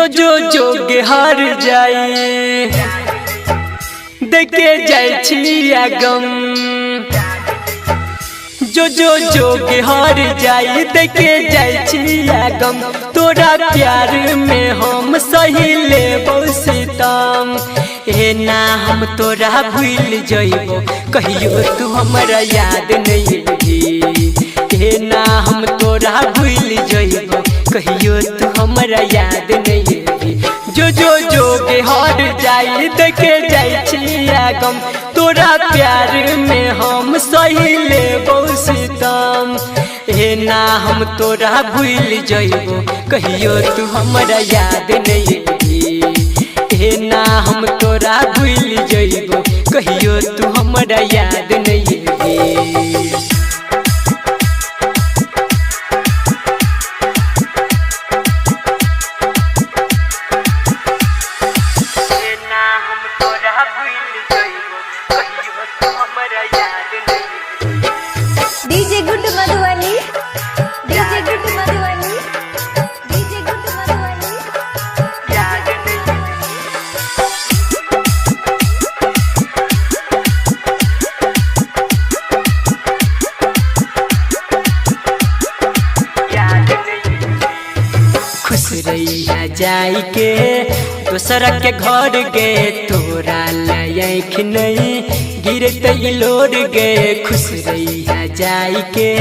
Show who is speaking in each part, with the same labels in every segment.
Speaker 1: जोगे हार जाए देखे जाए छिया गम जोगे हार जाए देखे जाए छिया गम तोरा प्यार में हम सही ले सितम ए ना हम तोरा भूल जइबो कहियो तू हमरा याद नहीं ए ना हम तोरा भूल जइबो कहियो तू हमरा याद नहीं जोगे हार जाए देखे जाए छिया गम तोरा प्यार में हम सही ले सितम ए ना हम तोरा भूल जइबो कहियो तू हमरा याद नहीं ए ना हम तोरा भूल जइबो कहियो तू हमरा याद नहीं
Speaker 2: DJ good Madhubani DJ good Madhubani DJ good Madhubani
Speaker 1: याद नहीं खुश रही है जाई के दोसरा के घर गे तोरा लायक नहीं गिरते लोड गे खुश रही है जाई के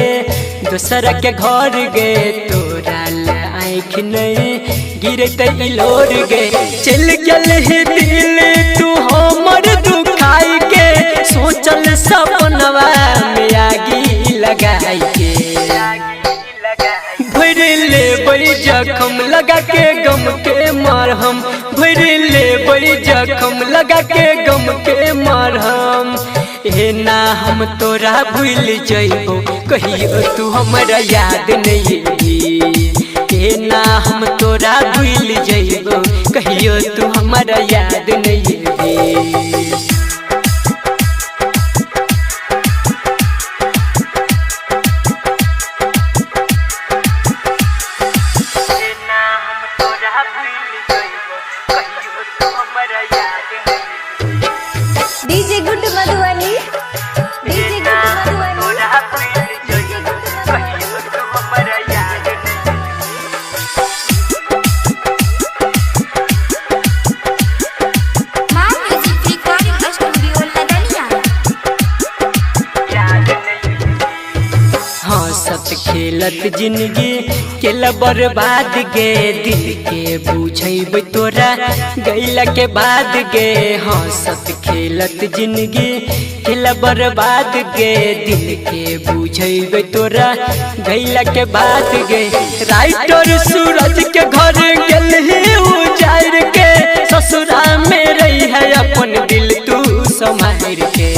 Speaker 1: दोसरा के घर गे तोरा लायक नहीं गिरते लोड गे चल गल है दिल तू हमर दुखाई के सोचल सपनवा में आगी लगाई के भर ले बड़ी जखम लगा के गम के मारहम भर ले बड़ी जखम लगा के गम के मारहम ए ना हम तोरा भूल जइबो कहियो तू हमरा याद नहीं ए ना हम तोरा भूल जइबो कहियो तू हमरा याद नहीं
Speaker 2: DJ good Madhubani DJ good Madhubani DJ good Madhubani मां म्यूजिक रिकॉर्डिंग स्टूडियो लदनिया
Speaker 1: हाँ सत खेलत जिंदगी के बर्बाद गे दिल के बुझब तोरा गैला के बाद गे हाँ सत खेलत जिंदगी के बर्बाद गे दिल के बुझब तोरा गैला के बाद गे राइटर सूरज के घर गेल ही उजाड़ के ससुरा में रही है अपन दिल तू संभाल के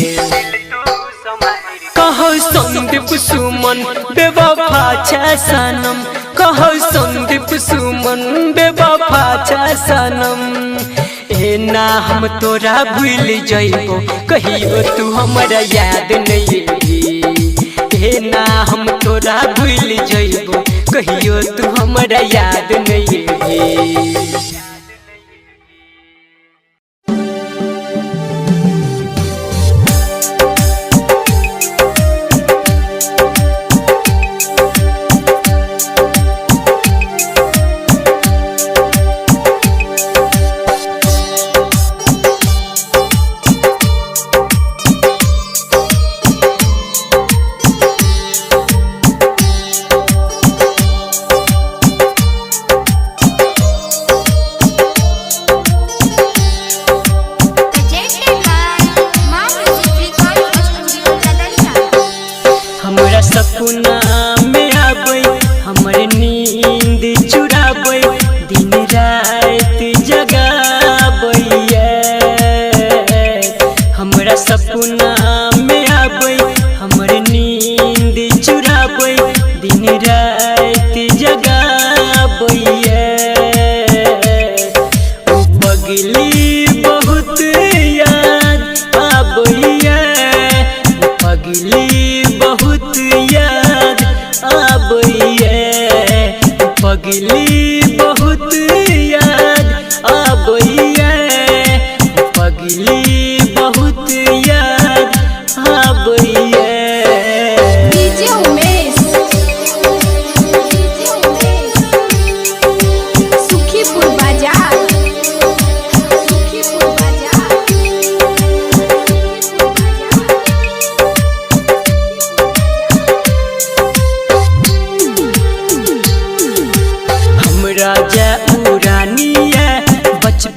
Speaker 1: कहो संदीप सुमन बेवफा छे सनम कहो संदीप सुमन बेवफा छे सनम ए ना हम तोरा भूल जइबो कहियो तू हमरा याद नहीं ए ना हम तोरा भूल जइबो कहियो तू हमरा याद नहीं सपना में आबै हमर नींद चुराबै दिन रात जगाबै हमरा सपना में आबै हमर नींद चुराबै दिन रात जगाबै ओ पगली बहुत याद आबै पगली बहुत याद आबै पगली बहुत याद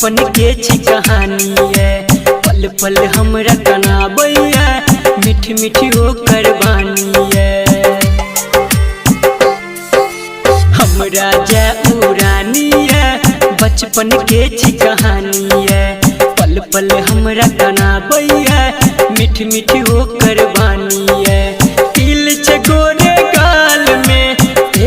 Speaker 1: बचपन के छी कहानी है, पल पल हमरा कनाबैया, मीठी मीठी होकर बानी है। हमरा जा उरानी है, बचपन के छी कहानी है, पल पल हमरा कनाबैया, मीठी मीठी होकर बानी है। तिल छे गोरे गाल में,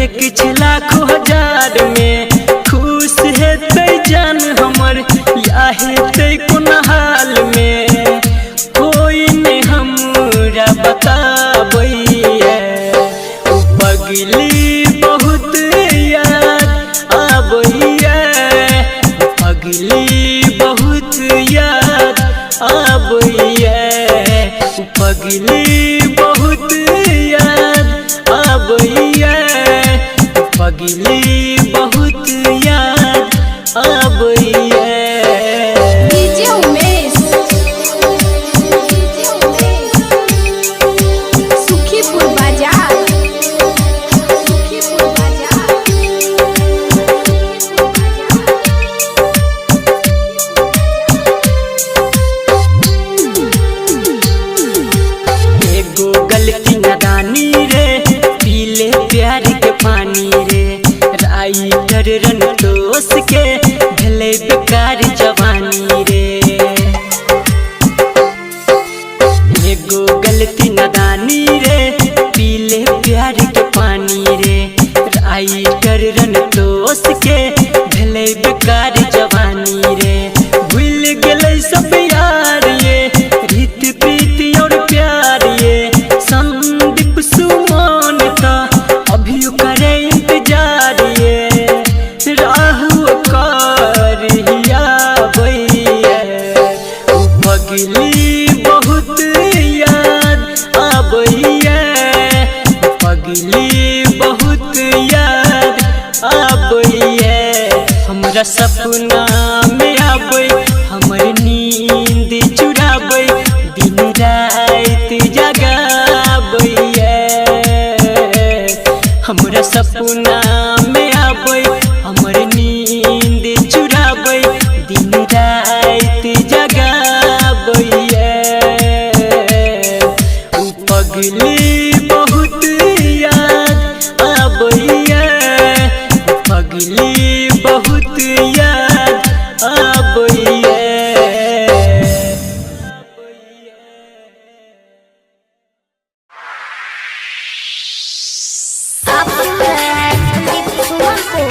Speaker 1: एक छे लाखों हजार में, खुश हेतै जान हमर या हेतै कोन हाल में, कोई ने हमरा बताबैया। ओ पगली बहुत याद आबैया, पगली बहुत याद आबैया, पगली बहुत याद आबैया, पगली बहुत याद आबैया।
Speaker 2: डीजे उमेश सुखीपुर बाजार
Speaker 1: एगो गलती नादानी रे, पीले प्यार के पानी रे, राइटर रनतोष के भले बेकार जवानी रे। एगो गलती नादानी रे, पीले प्यार के पानी रे, राइटर रनतोष के भले बेकार जवानी रे। भूल गेलै सब यार ये, रीत प्रीति और प्यार ये, संदीप सुमन का अभी करे इंतजार ये, राहु कर हिया भैया। ओ पगली बहुत याद आबैया, पगली बहुत याद आबैया। हमरा सपना में आबै, हमर नींद चुराबै, दिन रात जगाबैया। हमरा सपना में आबै, हमर नींद चुराबै, दिन रात जगाबैया। ओ पगली बहुत याद आबैया, पगली बहुत याद आबैया।
Speaker 2: आप सुन रहे हैं संदीप सुमन को।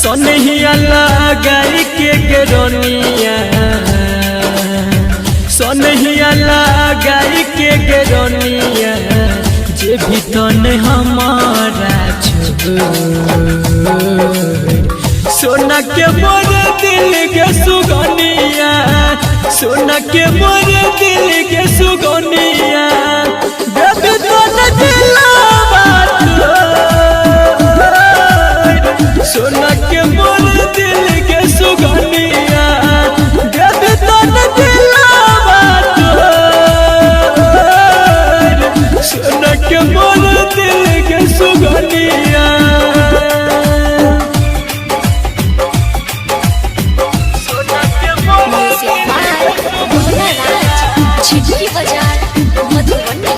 Speaker 1: सोनहिया लगाई के गेरोनिया, सोनहिया लगाई के गेरोनिया, जे भी तन हमारा सोना के मोर दिल के सुगनिया, सोना के मोर दिल के सुगनिया, जब तन दिलावा सोना के मोर दिल के सुगनिया, जब तन दिलावा सोना के मोर दिल के सुगनिया।
Speaker 2: छिटकी बाजार मधुबनी।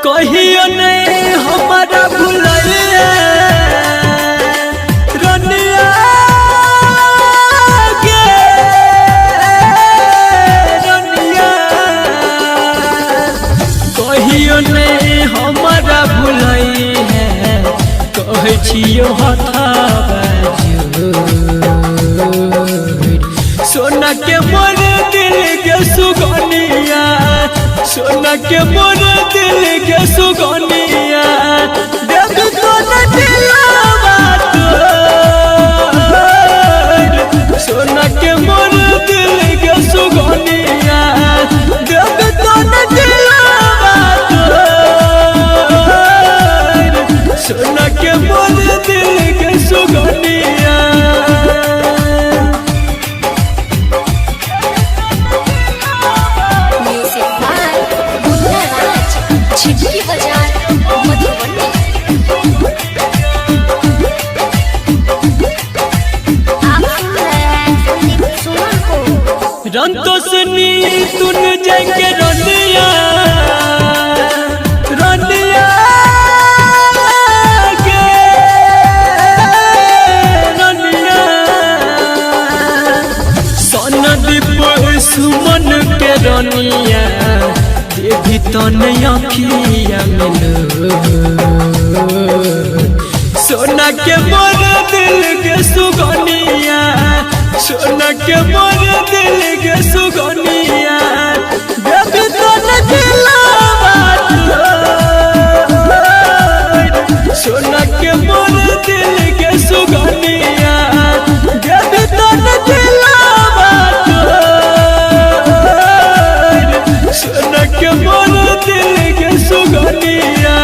Speaker 1: कहियो नहीं हमारा भुलैया, रनिया गे रनिया, कहियो नहीं हमारा भुलै है, कहै छियो हथाबा सोना के मोर दिल के सुगनिया, सोना के मोर दिल के सुगनिया, देख तो न दिलावा सोना के मोर दिल के सुगनिया, देख तो न दिलावा तो नहीं अखिया मिलो सोना के मोर दिल के सुगनिया सोना के मोर दिल के सुगनिया बेबी तो न दिलावा सोना के मोर दिल के सुगनिया बेबी तो न दिलावा सोना के मोर दिल के सुगनिया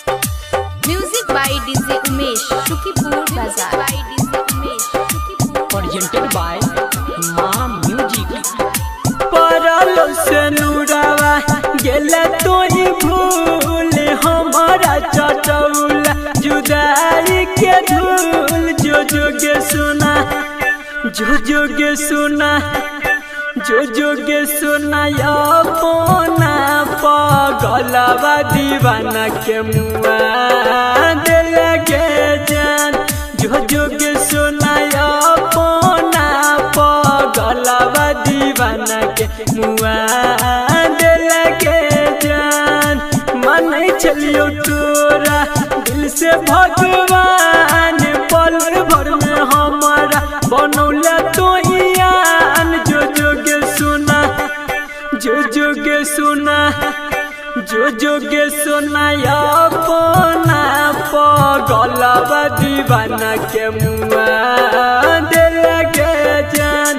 Speaker 2: music by DJ Umesh Sukhipur Bazar
Speaker 1: presented by मां म्यूजिक परल से नूरावा गेले तो ही भूल हमारा चटौला जुदाई के धूल जो जोगे सुना जो जोगे सुना जो जोगे सुना अपना पगलवा दीवाना के मुआ दिल के जान जो जोगे सुना अपना पगलवा दीवाना के मुआ दिल के जान मन चलियो तोरा दिल से भगवान पल भर में हमारा बनौला तो यान जो जोगे सुना जो जोगे सुना जो जोगे सुना अपना पगलवा दीवाना के मुआ दिल के जान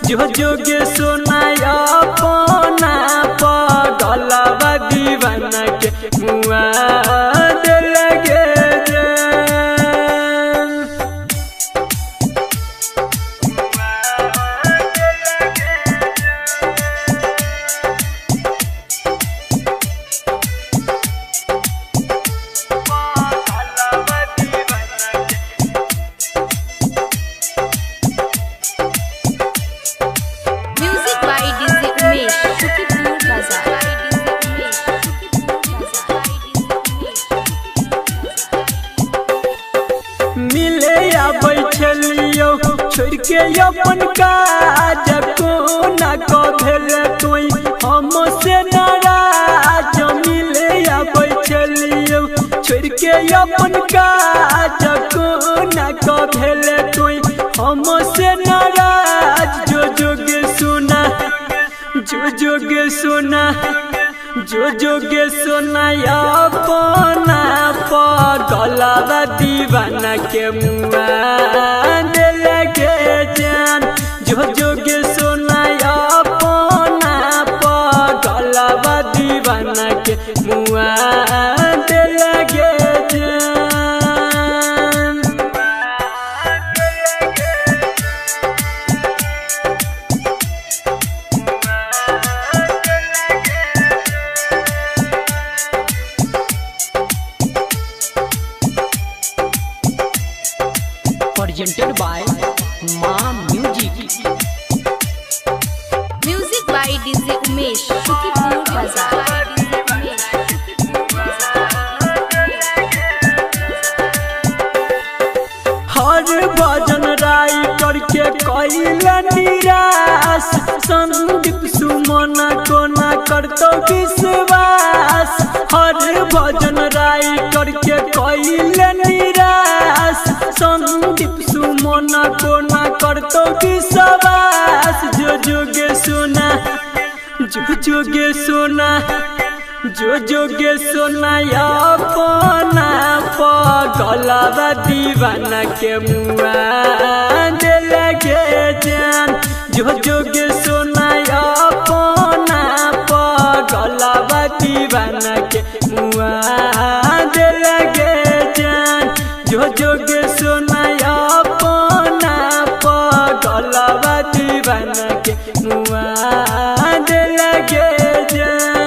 Speaker 1: जो जोगे सुना अपना पगलवा दीवाना के मुआ दिल के जान
Speaker 2: music by DJ Umesh Sukhipur Bazar
Speaker 1: मिले आबै छलियो छोड़ के अपन काज को ना को भेल कोई हमसे नाराज मिले आबै छलियो छोड़ के अपन काज को ना को भेल कोई हमसे नाराज जो जोगे सुना जो जोगे सुना जो जोगे सुना अपना पगलवा दीवाना के मुआ दिल के जान जो जोगे सुना अपना पगलवा दीवाना के मुआ दिल के जान presented by मां music
Speaker 2: music by DJ Umesh Sukhipur Bazar
Speaker 1: हर भजन राय करके कैला निराश संदीप सुमन को ना करतो विश्वास हर भजन राय करके कैला निराश संदीप सुमन को ना करतो विश्वास जो जोगे सुना जो जोगे सुना जो जोगे सुना अपना पगलवा दीवाना के मुआ दिल के जान जो जोगे सुना अपना पगलवा दीवाना के मुआ दिल के जान जो जोगे सुना अपना पगलवा दीवाना के मुआ दिल के जान।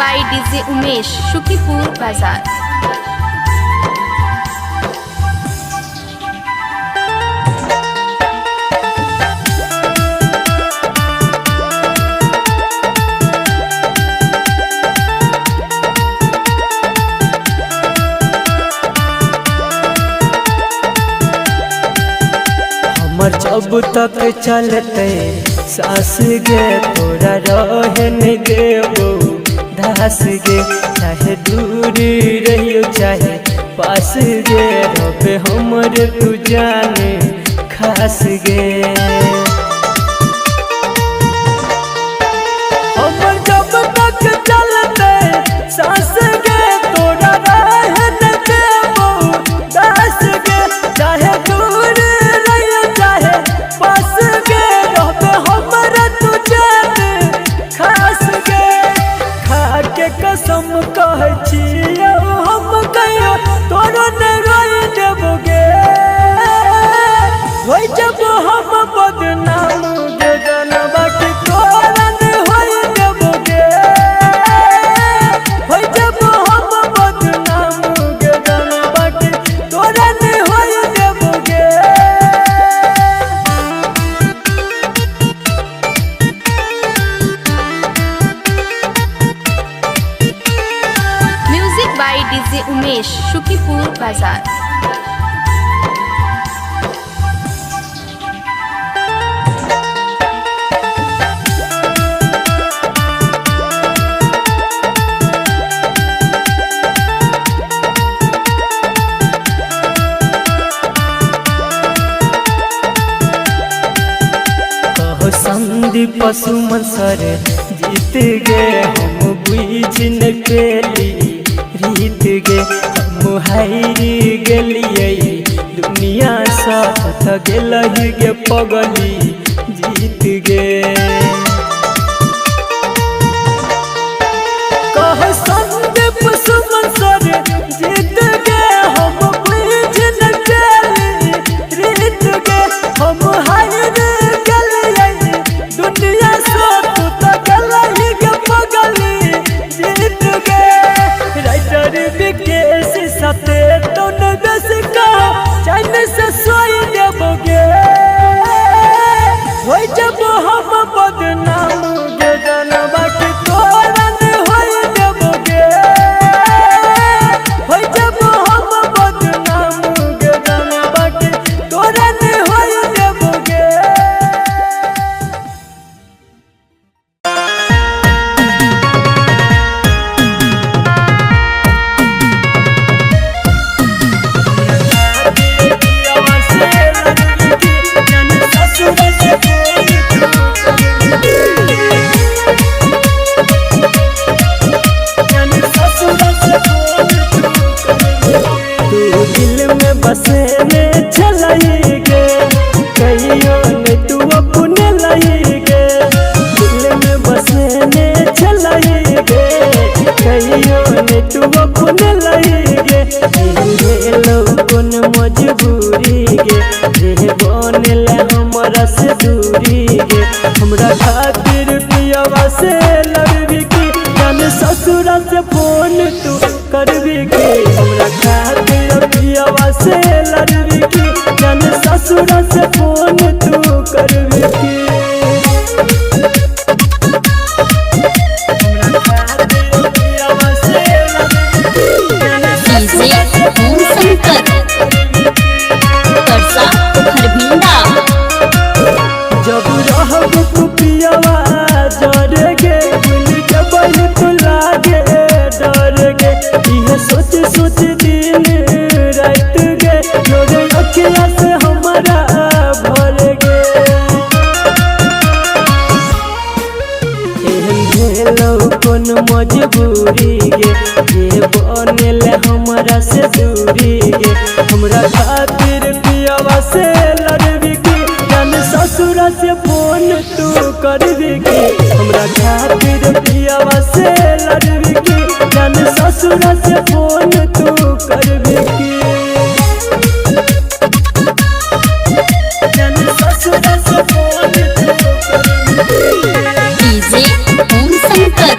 Speaker 2: by DJ Umesh, Shukipur Bazaar.
Speaker 1: हमर जब तक चलते सास गे तोरा रहन देबो दास गे, चाहे दूर रहियो चाहे पास गे, रबे हमर तू जाने खास गे। हमर जब तक चलते सास गे तोरा रहन देबो दास गे, चाहे दूर रहियो चाहे पास गे, रबे हमर तू जाने खास गे। खा के कसम कहै छियौ हम कहियो तोरो ने रोइ देबोगे, होय जब हम बदनाम गे जनबा की तोरा ने होय देबोगे, होय जब हम बदनाम गे जनबा की तोरा ने होय देबोगे।
Speaker 2: Music by DJ Umesh, Shukipur Bazaar. कहो संदीप सुमन सर जीत गे, हम बुझ न पेली रीत गे, हम हारी गेलियै दुनिया साथ गेलहि गे पगली जीत गे। कहो संदीप सुमन सर जीत गे, हम बुझ न पेली रीत गे, हम हारी गेलियै दुनिया साथ गेलहि गे पगली जीत गे। राइटर विकेश साथे तो न बेस का चैन से सोई देबोगे, होय जब हम बदनाम गे जनबा की तोरा ने होय देबोगे, होय जब हम बदनाम गे जनबा की तोरा ने होय देबोगे। तू दिल में बसे में चलाई गे, कहियो ने तू अपने लाई गे, दिल में बसे में चलाई गे, कहियो ने तू अपने लाई गे। लो कौन मजबूरी गे, रे बनेला हमरा से दूरी गे, हमरा खातिर पियवा से लड़बी की, जान ससुरा से फोन तू करबी की, हमरा खातिर पियवा से लड़बी की, जान ससुरा से फोन तू करबी की। हमरा खातिर पियवा से लड़बी की, जान ससुरा से फोन
Speaker 3: परसा हरभिंडा।
Speaker 1: जब रहब तू पियवा जर गे, भूल जबल तू लागे डर गे, इहे सोच सोच दिन रात गे, जोरे अखिया से हमारा भर गे। एहन भेलौ कौन मजबूरी गे, ये बनेला हमरा से दूरी गे, हमरा खातिर पियवा से लड़बी की, जान ससुरा से फोन तू करबी की, हमरा खातिर पियवा से लड़बी की, जान ससुरा से फोन तू करबी की। जान ससुरा से फोन तू करबी की।
Speaker 3: डीजे ओम शंकर।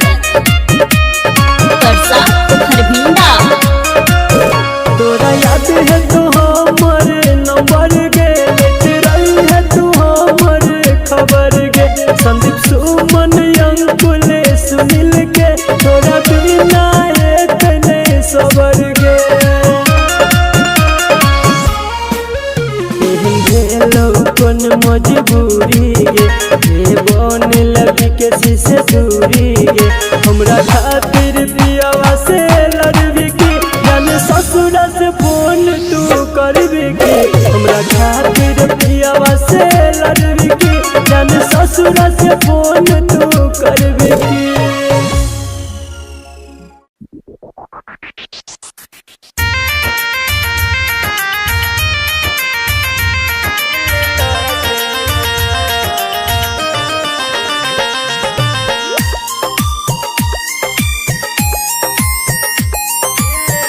Speaker 2: हमरा खातिर पियावा से लड़बी की जाने ससुर से फोन तू करबी की हमरा खातिर पियावा से लड़बी की जाने ससुर से फोन तू करबी की।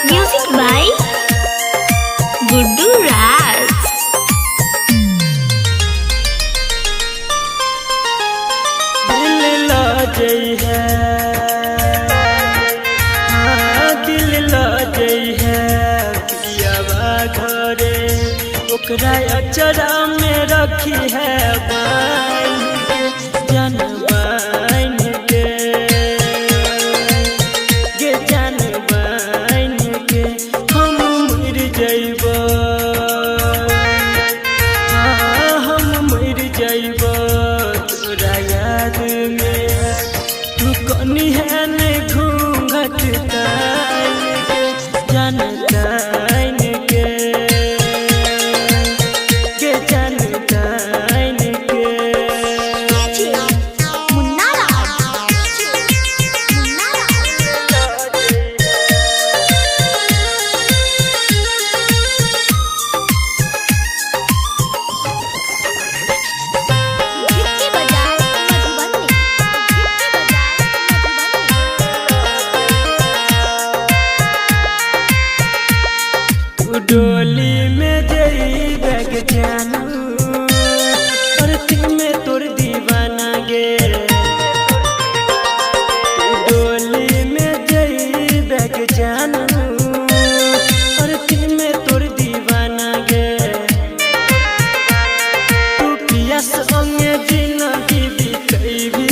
Speaker 3: म्यूजिक बाय गुड्डू राज।
Speaker 2: दिल ला जई है दिल ला जई है पियावा घरे ओकरा अचरा में रखी है बाइन के जान बाइन के गे जान बाइन के हम मर जइबो हम मर जइबो तोरा याद में तू कनी है ने घूंघट तान के जान तान के गे जान तान के।
Speaker 3: मुन्ना राज, मुन्ना राज। गिट्टी बजाए मधुबनी, गिट्टी बजाए मधुबनी।
Speaker 2: तू डोली में जई बैग जानू परती में तोर दीवाना गे तू डोली में जई बैग जानू परती में तोर दीवाना गे तू पिया संगे जिंदगी बितैबी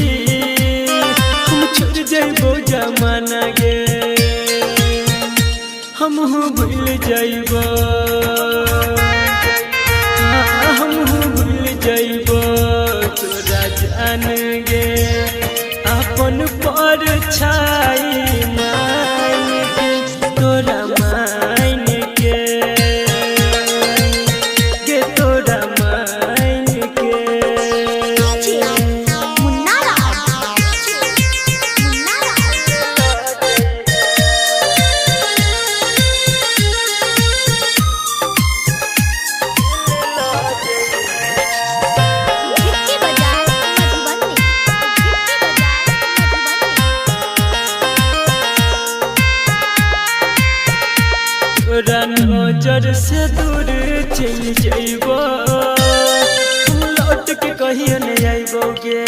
Speaker 2: हम छोड़ जइबो जमाना गे हम भूल जइबो हम भूल जइबो तोरा जान गे अपन पर छाई मान के तोरा मान के गे तोरा मान के।
Speaker 3: मुन्ना राज, मुन्ना राज। गिट्टी बजाए मधुबनी, गिट्टी बजाए मधुबनी।
Speaker 2: तोरा नजर से दूर चल जइबो हम लौट के कहियो नहीं आइबो गे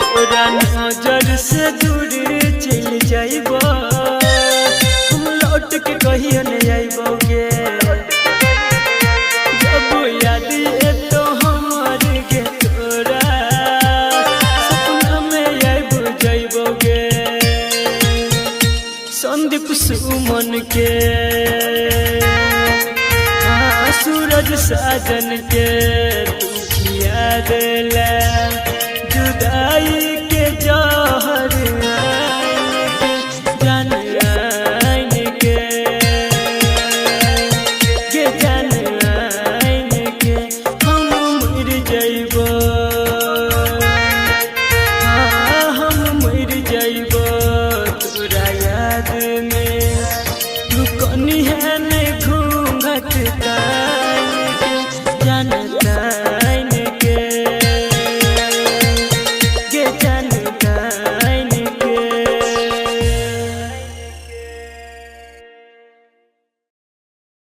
Speaker 2: तोरा नजर से दूर चल जइबो हम लौट के कहियो नहीं आइबो गे जब याद ये तो हमार गे तोरा सपना में आइबो जइबो गे संदीप सुमन के सूरज साजन के तू किया दिला